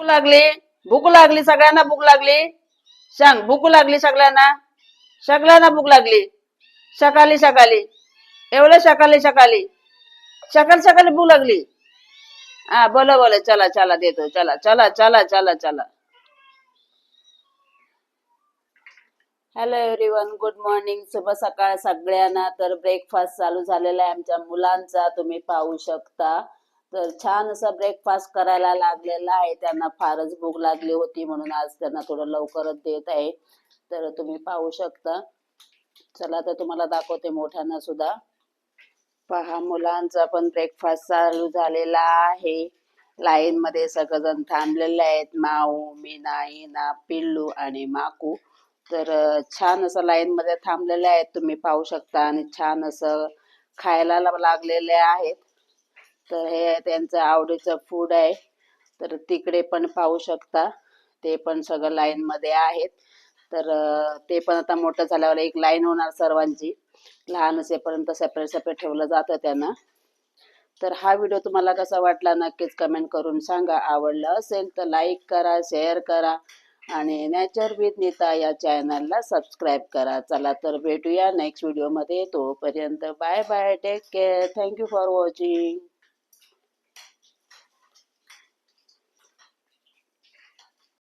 लागली, भूक लागली, सगळ्यांना भूक लागली. सांग, भूक लागली सगळ्यांना. सगळ्यांना भूक लागली. सकाळी सकाळी, एवढं सकाळी सकाळी, सकाळी सकाळी भूक लागली. हा, बोला बोला, चला चला देतो, चला चला चला चला चला. हॅलो एव्हरीवन, गुड मॉर्निंग, शुभ सकाळ सगळ्यांना. तर ब्रेकफास्ट चालू झालेला आहे आमच्या मुलांचा, तुम्ही पाहू शकता. तर छान असा ब्रेकफास्ट करायला लागलेला आहे. त्यांना फारच भूक लागली होती म्हणून आज त्यांना थोडं लवकरच देत आहे. तर तुम्ही पाहू शकता. चला तर तुम्हाला दाखवते मोठ्यांना सुद्धा. पहा, मुलांचा पण ब्रेकफास्ट चालू झालेला आहे. लाईन मध्ये सगळेजण थांबलेले आहेत. माऊ, मीना, हिना, पिल्लू आणि माकू. तर छान असं लाईन मध्ये थांबलेले आहेत, तुम्ही पाहू शकता. आणि छान असं खायला लागलेले आहेत. तर हे त्यांचं आवडीचं फूड आहे. तर तिकडे पण पाहू शकता, ते पण सगळं लाईन मध्ये आहेत. तर ते पण आता मोठं झाल्यावर एक लाईन होणार सर्वांची. लहान असेपर्यंत सेपरेट सेपरेट ठेवलं जातं त्यांना. तर हा व्हिडिओ तुम्हाला कसा वाटला नक्कीच कमेंट करून सांगा. आवडला असेल तर लाईक करा, शेअर करा आणि नेचर विथ नीता या चॅनलला सबस्क्राईब करा. चला तर भेटूया नेक्स्ट व्हिडिओमध्ये. तोपर्यंत bye bye, take care, thank you for watching.